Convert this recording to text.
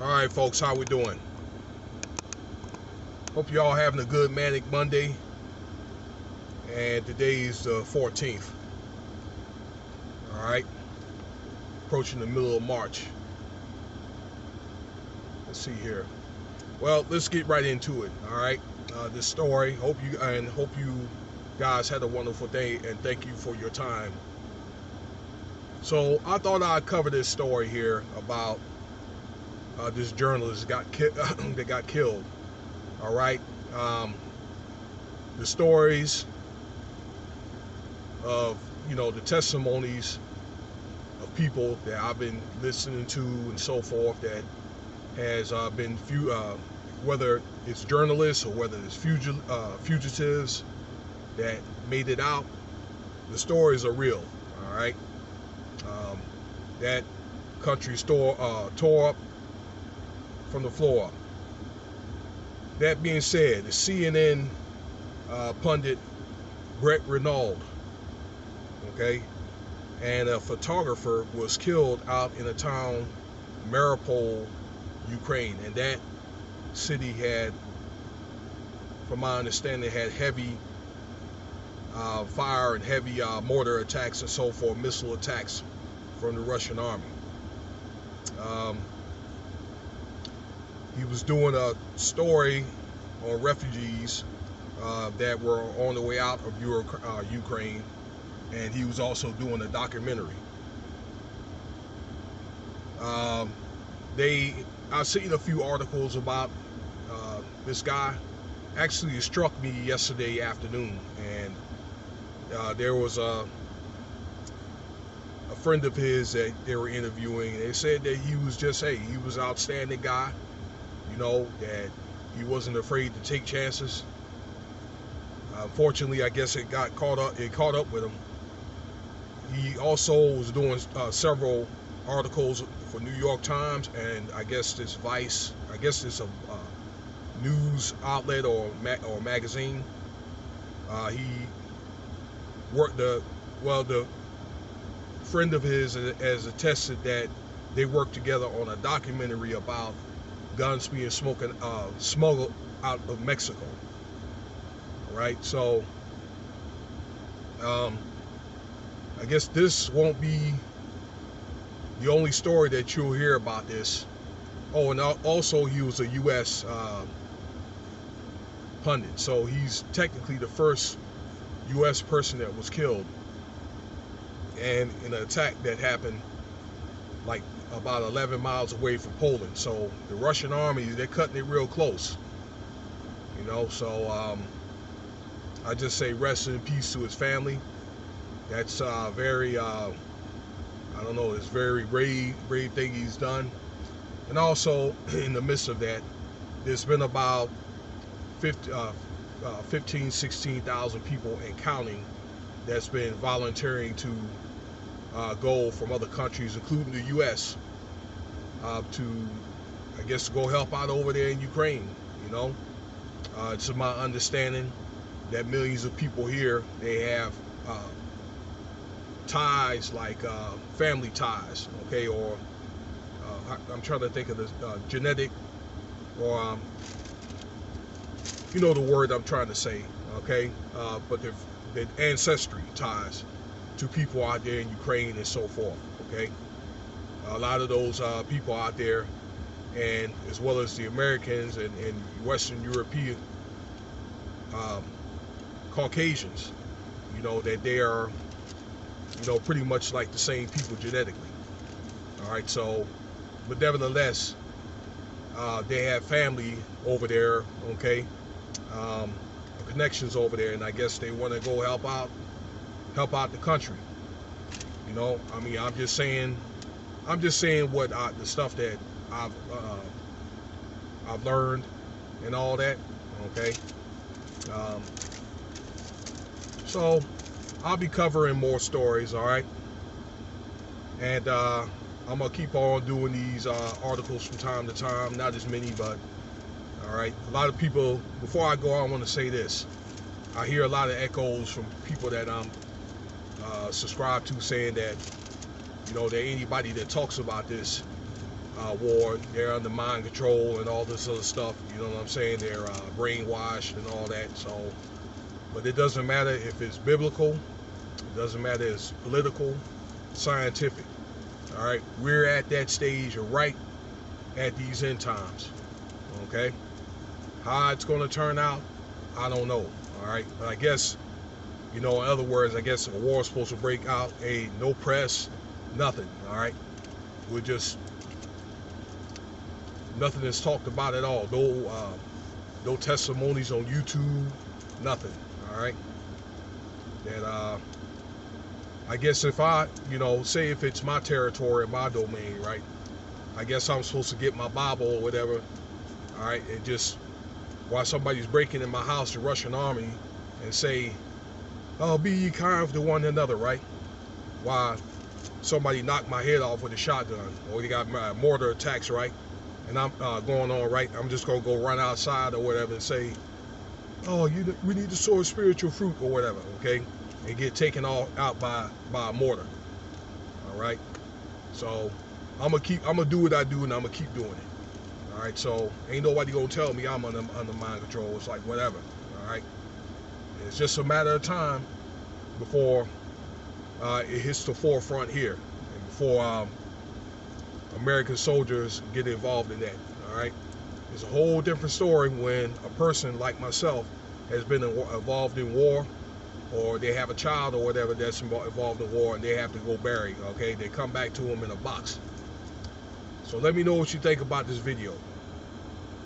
All right, folks, how we doing? Hope you all having a good manic Monday. And today is the 14th. All right, approaching the middle of March. Let's see here. Well, let's get right into it. All right, this story. Hope you guys had a wonderful day, and thank you for your time. So I thought I'd cover this story here about this journalist that got killed. All right, the stories of the testimonies of people that I've been listening to and so forth that has been whether it's journalists or whether it's fugitives that made it out. The stories are real. All right, that country tore up from the floor up. That being said, the CNN pundit Brett Renaud, okay, and a photographer was killed out in a town, Mariupol, Ukraine, and that city had, from my understanding, had heavy fire and heavy mortar attacks and so forth, missile attacks from the Russian army. He was doing a story on refugees that were on the way out of Ukraine, and he was also doing a documentary. I've seen a few articles about this guy. Actually, it struck me yesterday afternoon, and there was a friend of his that they were interviewing. They said that he was he was an outstanding guy. That he wasn't afraid to take chances. Unfortunately, I guess it caught up with him. He also was doing several articles for New York Times, and I guess this Vice, this news outlet or magazine. He worked the friend of his has attested that they worked together on a documentary about guns being smuggled out of Mexico. Right, so I guess this won't be the only story that you'll hear about this. Oh, and also he was a U.S. pundit, so he's technically the first U.S. person that was killed, and in an attack that happened like about 11 miles away from Poland. So the Russian army, they're cutting it real close. So I just say rest in peace to his family. That's very, I don't know, it's very brave thing he's done. And also, in the midst of that, there's been about 16,000 people and counting that's been volunteering to go from other countries, including the U.S., to, I guess, go help out over there in Ukraine. It's my understanding that millions of people here, they have ties like family ties, okay, or I'm trying to think of the genetic, or the word I'm trying to say, okay, but the ancestry ties to people out there in Ukraine and so forth, okay. A lot of those people out there, and as well as the Americans and Western European Caucasians, that they are, pretty much like the same people genetically. All right, so, but nevertheless, they have family over there, okay, connections over there, and I guess they want to go help out the country. I mean, I'm just saying what the stuff that I've learned and all that, okay. So I'll be covering more stories, all right, and I'm gonna keep on doing these articles from time to time. Not as many, but all right. A lot of people. Before I go, I want to say this. I hear a lot of echoes from people that I'm subscribed to saying that that anybody that talks about this war. They're under mind control and all this other stuff. You know what I'm saying? They're brainwashed and all that. So, but it doesn't matter if it's biblical. It doesn't matter if it's political, scientific. All right, we're at that stage right at these end times. Okay, how it's going to turn out, I don't know. All right, but I guess, you know, in other words, I guess a war is supposed to break out. Hey, no press, nothing. All right, we're just nothing is talked about at all. No testimonies on YouTube, nothing. All right, that I guess if I, you know, say if it's my territory, my domain, right? I guess I'm supposed to get my Bible or whatever, all right, and just while somebody's breaking in my house, the Russian army, and say, "Oh, be ye kind to one another," right? While somebody knocked my head off with a shotgun, or they got mortar attacks, right? And I'm going on, right? I'm just gonna go run outside or whatever and say, "Oh, we need to sow spiritual fruit or whatever," okay? And get taken all out by a mortar. All right. So I'm gonna do what I do, and I'm gonna keep doing it. All right. So ain't nobody gonna tell me I'm under mind control. It's like whatever. All right. It's just a matter of time before it hits the forefront here, and before American soldiers get involved in that. All right. It's a whole different story when a person like myself has been involved in war, or they have a child or whatever that's involved in war and they have to go bury, okay? They come back to them in a box. So let me know what you think about this video.